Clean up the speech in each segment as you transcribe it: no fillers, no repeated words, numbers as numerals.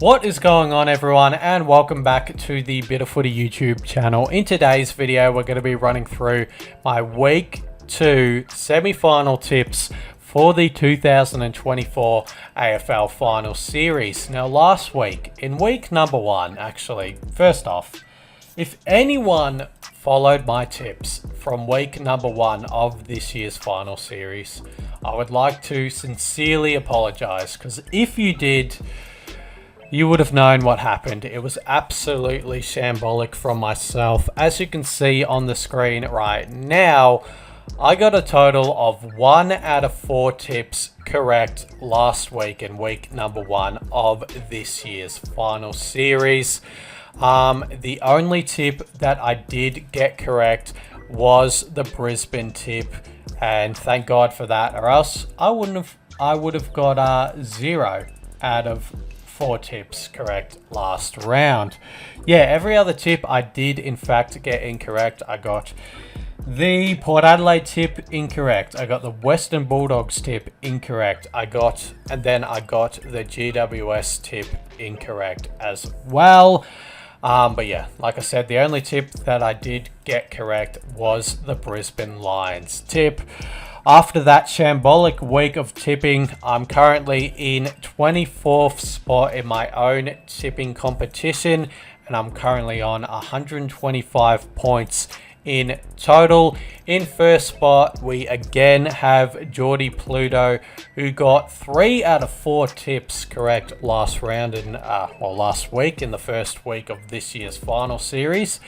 What is going on, everyone, and welcome back to the Bit of Footy YouTube channel. In today's video, we're going to be running through my week 2 semi-final tips for the 2024 AFL Final Series. Now, last week, in week number 1, actually, first off, if anyone followed my tips from week number 1 of this year's Final Series, I would like to sincerely apologize, because if you did, you would have known what happened. It was absolutely shambolic from myself. As you can see on the screen right now, I got a total of 1 out of 4 tips correct last week in week number 1 of this year's final series. The only tip that I did get correct was the Brisbane tip, and thank God for that, or else I would have got 0 out of 4 tips correct last round. Yeah, every other tip I did in fact get incorrect. I got the Port Adelaide tip incorrect. I got the Western Bulldogs tip incorrect. And then I got the GWS tip incorrect as well. But yeah, like I said, the only tip that I did get correct was the Brisbane Lions tip. After that shambolic week of tipping, I'm currently in 24th spot in my own tipping competition, and I'm currently on 125 points in total. In first spot, we again have Geordie Pluto, who got 3 out of 4 tips correct last week in the first week of this year's final series.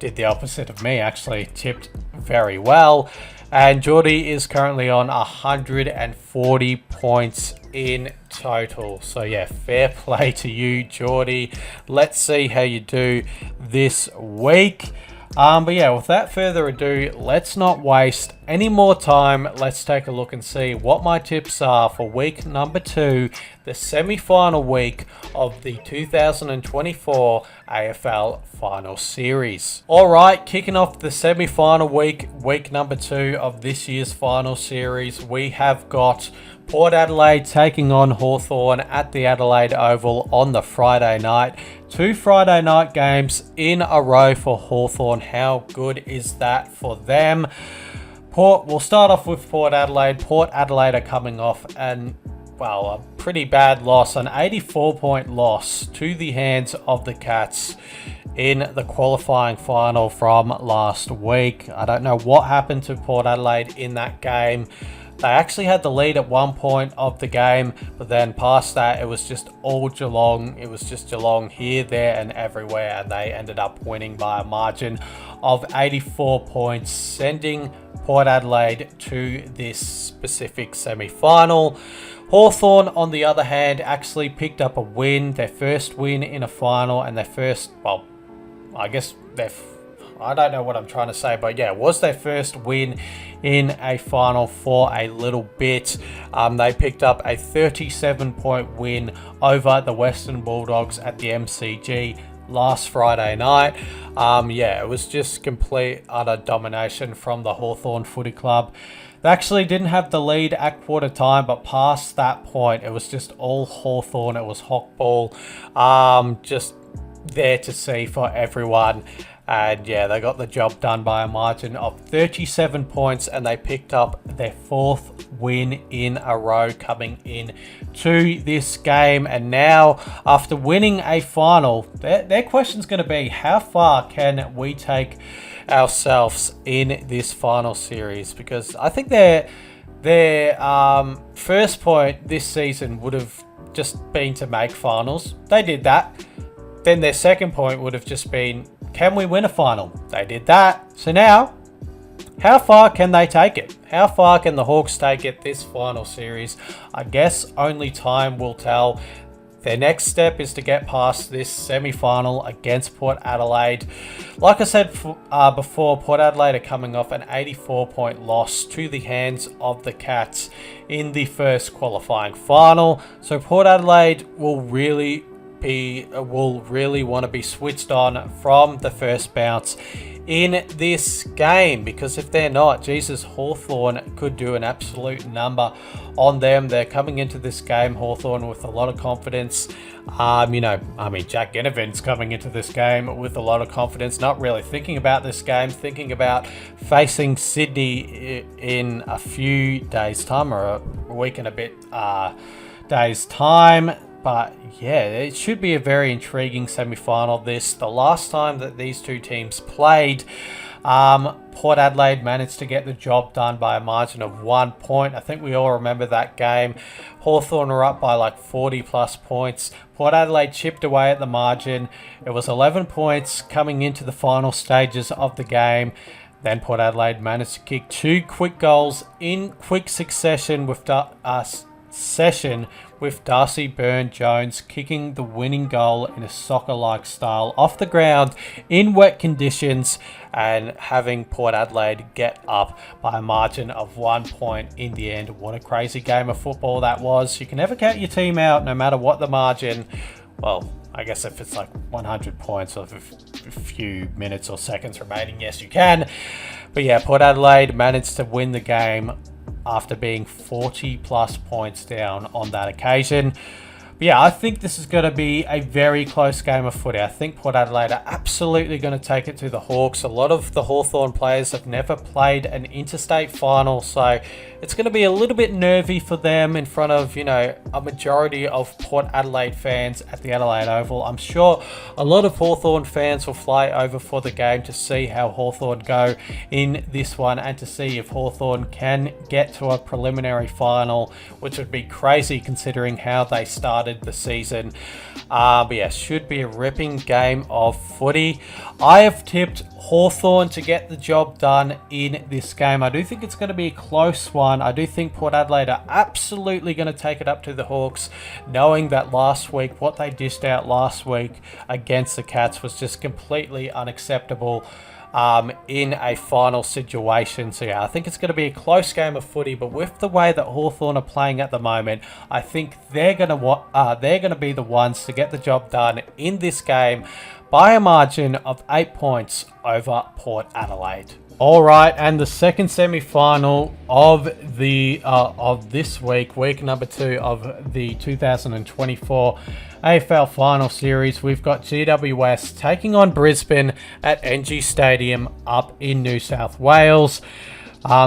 Did the opposite of me, actually tipped very well. And Geordie is currently on 140 points in total. So yeah, fair play to you, Geordie. Let's see how you do this week. But yeah, without further ado, let's not waste any more time. Let's take a look and see what my tips are for week number 2, the semi-final week of the 2024 AFL Final Series. Alright, kicking off the semi-final week, week number 2 of this year's Final Series, we have got Port Adelaide taking on Hawthorn at the Adelaide Oval on the Friday night. 2 Friday night games in a row for Hawthorn. How good is that for them? We'll start off with Port Adelaide. Port Adelaide are coming off a pretty bad loss, an 84-point loss to the hands of the Cats in the qualifying final from last week. I don't know what happened to Port Adelaide in that game. They actually had the lead at one point of the game, but then past that, it was just all Geelong. It was just Geelong here, there, and everywhere, and they ended up winning by a margin of 84 points, sending Port Adelaide to this specific semi-final. Hawthorn, on the other hand, actually picked up a win, their first win in a final, and their first, I don't know what I'm trying to say, but yeah, it was their first win in a final for a little bit. They picked up a 37-point win over the Western Bulldogs at the MCG last Friday night. It was just complete, utter domination from the Hawthorn Footy Club. They actually didn't have the lead at quarter time, but past that point, it was just all Hawthorn. It was hawk ball, just there to see for everyone. And yeah, they got the job done by a margin of 37 points, and they picked up their 4th win in a row coming in to this game. And now, after winning a final, their question's going to be, how far can we take ourselves in this final series? Because I think their first point this season would have just been to make finals. They did that. Then their second point would have just been, can we win a final? They did that. So now, how far can they take it? How far can the Hawks take it this final series? I guess only time will tell. Their next step is to get past this semi-final against Port Adelaide. Like I said before, Port Adelaide are coming off an 84-point loss to the hands of the Cats in the first qualifying final. So Port Adelaide will really want to be switched on from the first bounce in this game, because if they're not, Jesus, Hawthorn could do an absolute number on them. They're coming into this game, Hawthorn, with a lot of confidence. Jack Ginnivan's coming into this game with a lot of confidence, not really thinking about this game, thinking about facing Sydney in a few days' time, or a week and a bit days' time. But yeah, it should be a very intriguing semi-final. The last time that these two teams played, Port Adelaide managed to get the job done by a margin of 1 point. I think we all remember that game. Hawthorn were up by like 40 plus points. Port Adelaide chipped away at the margin. It was 11 points coming into the final stages of the game. Then Port Adelaide managed to kick 2 quick goals in quick succession with Darcy Byrne-Jones kicking the winning goal in a soccer-like style off the ground in wet conditions, and having Port Adelaide get up by a margin of 1 point in the end. What a crazy game of football that was. You can never count your team out no matter what the margin. Well, I guess if it's like 100 points or a few minutes or seconds remaining, yes, you can. But yeah, Port Adelaide managed to win the game after being 40 plus points down on that occasion. But yeah, I think this is going to be a very close game of footy. I think Port Adelaide are absolutely going to take it to the Hawks. A lot of the Hawthorn players have never played an interstate final, so it's going to be a little bit nervy for them in front of, a majority of Port Adelaide fans at the Adelaide Oval. I'm sure a lot of Hawthorn fans will fly over for the game to see how Hawthorn go in this one, and to see if Hawthorn can get to a preliminary final, which would be crazy considering how they started the season. But yeah, should be a ripping game of footy. I have tipped Hawthorn to get the job done in this game. I do think it's going to be a close one. I do think Port Adelaide are absolutely going to take it up to the Hawks, knowing that last week, what they dished out last week against the Cats was just completely unacceptable in a final situation. So yeah, I think it's going to be a close game of footy, but with the way that Hawthorn are playing at the moment, I think they're going to be the ones to get the job done in this game by a margin of 8 points over Port Adelaide. All right, and the second semi-final of this week number 2 of the 2024 AFL Final Series, we've got GWS taking on Brisbane at NG Stadium up in New South Wales.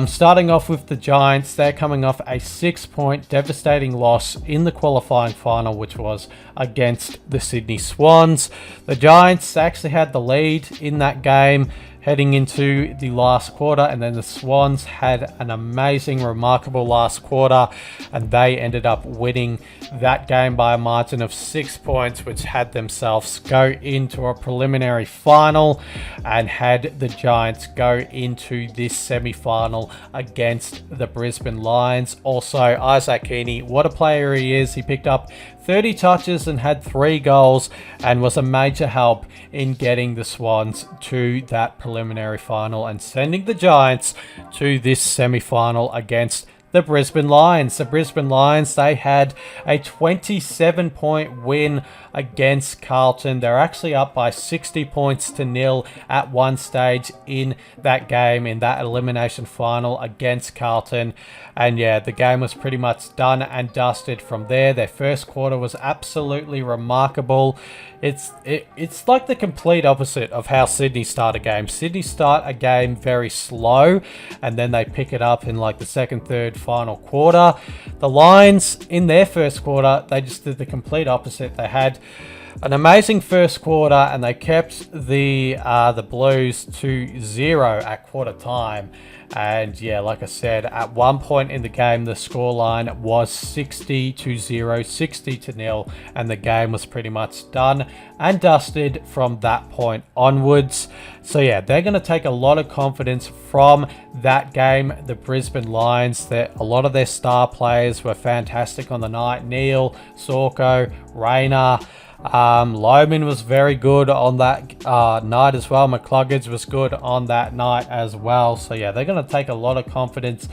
Starting off with the Giants, they're coming off a 6-point devastating loss in the qualifying final, which was against the Sydney Swans. The Giants actually had the lead in that game heading into the last quarter, and then the Swans had an amazing, remarkable last quarter, and they ended up winning that game by a margin of 6 points, which had themselves go into a preliminary final and had the Giants go into this semi-final against the Brisbane Lions. Also, Isaac Heaney, what a player he is. He picked up 30 touches and had 3 goals, and was a major help in getting the Swans to that preliminary final and sending the Giants to this semi-final against the Brisbane Lions. The Brisbane Lions, they had a 27-point win against Carlton. They're actually up by 60 points to nil at one stage in that game, in that elimination final against Carlton. And yeah, the game was pretty much done and dusted from there. Their first quarter was absolutely remarkable. It's like the complete opposite of how Sydney start a game. Sydney start a game very slow, and then they pick it up in like the second, third, final quarter. The Lions, in their first quarter, they just did the complete opposite. They had an amazing first quarter, and they kept the Blues to 0 at quarter time. And yeah, like I said, at one point in the game, the scoreline was 60-0, 60-0, and the game was pretty much done and dusted from that point onwards. So yeah, they're going to take a lot of confidence from that game. The Brisbane Lions, a lot of their star players were fantastic on the night. Neil, Sorko, Rayner, Loman was very good on that night as well. McCluggage was good on that night as well. So yeah, they're going to take a lot of confidence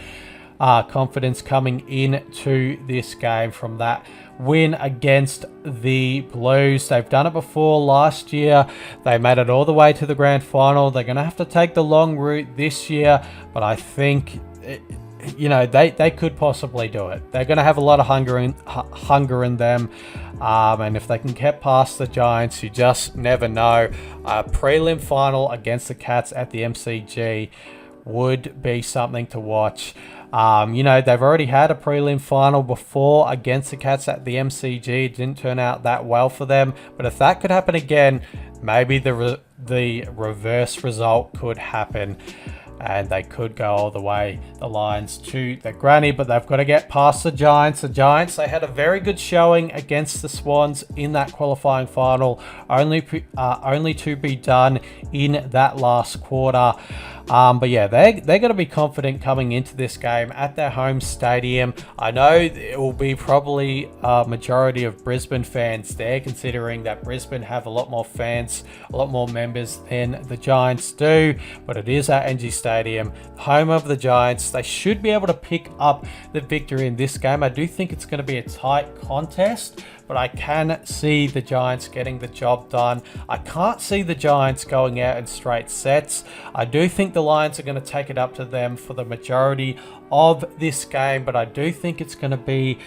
confidence coming into this game from that win against the Blues. They've done it before last year. They made it all the way to the grand final. They're going to have to take the long route this year, but I think they could possibly do it. They're going to have a lot of hunger in them, and if they can get past the Giants, you just never know. A prelim final against the Cats at the MCG would be something to watch. They've already had a prelim final before against the Cats at the MCG. It didn't turn out that well for them, but if that could happen again, maybe the reverse result could happen, and they could go all the way, the Lions, to the granny, but they've got to get past the Giants. The Giants, they had a very good showing against the Swans in that qualifying final, only to be done in that last quarter. But yeah, they're going to be confident coming into this game at their home stadium. I know it will be probably a majority of Brisbane fans there, considering that Brisbane have a lot more fans, a lot more members than the Giants do. But it is at NG Stadium, home of the Giants. They should be able to pick up the victory in this game. I do think it's going to be a tight contest, but I can see the Giants getting the job done. I can't see the Giants going out in straight sets. I do think the Lions are going to take it up to them for the majority of this game, but I do think it's going to be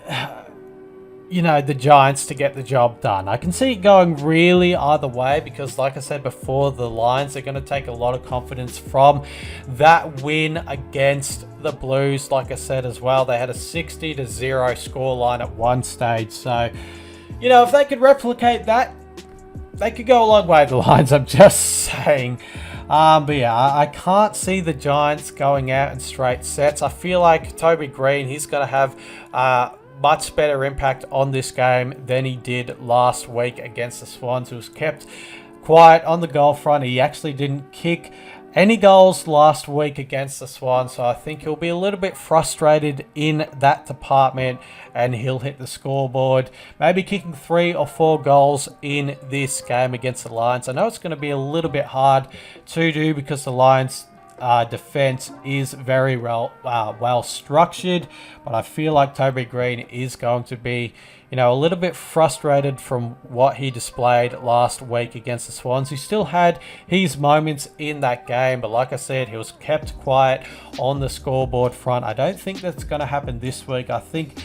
the Giants to get the job done. I can see it going really either way, because like I said before, the Lions are going to take a lot of confidence from that win against the Blues. Like I said as well, they had a 60-0 scoreline at one stage. So, if they could replicate that, they could go a long way, the Lions, I'm just saying. But yeah, I can't see the Giants going out in straight sets. I feel like Toby Green, he's going to have much better impact on this game than he did last week against the Swans, who was kept quiet on the goal front. He actually didn't kick any goals last week against the Swans, so I think he'll be a little bit frustrated in that department, and he'll hit the scoreboard, maybe kicking 3 or 4 goals in this game against the Lions. I know it's going to be a little bit hard to do because the Lions defense is very well structured, but I feel like Toby Green is going to be a little bit frustrated from what he displayed last week against the Swans. He still had his moments in that game, but like I said, he was kept quiet on the scoreboard front. I don't think that's going to happen this week. I think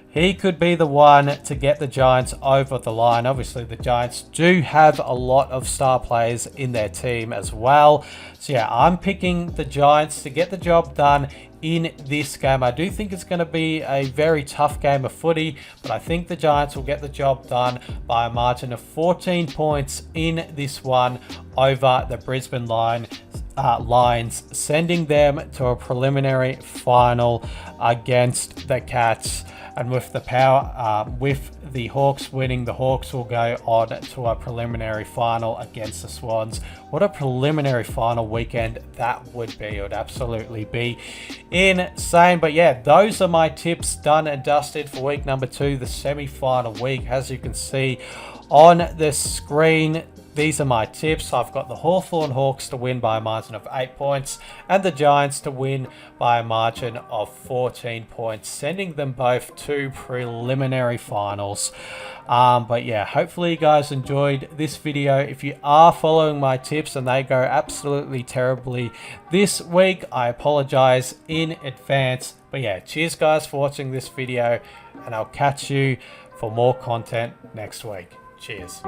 he could be the one to get the Giants over the line. Obviously, the Giants do have a lot of star players in their team as well. So yeah, I'm picking the Giants to get the job done in this game. I do think it's going to be a very tough game of footy, but I think the Giants will get the job done by a margin of 14 points in this one over the Brisbane Lions, sending them to a preliminary final against the Cats. And with the Hawks winning, the Hawks will go on to a preliminary final against the Swans. What a preliminary final weekend that would be. It would absolutely be insane. But yeah, those are my tips done and dusted for week number 2, the semi-final week. As you can see on the screen, these are my tips. I've got the Hawthorn Hawks to win by a margin of 8 points and the Giants to win by a margin of 14 points, sending them both to preliminary finals. But yeah, hopefully you guys enjoyed this video. If you are following my tips and they go absolutely terribly this week, I apologize in advance. But yeah, cheers guys for watching this video, and I'll catch you for more content next week. Cheers.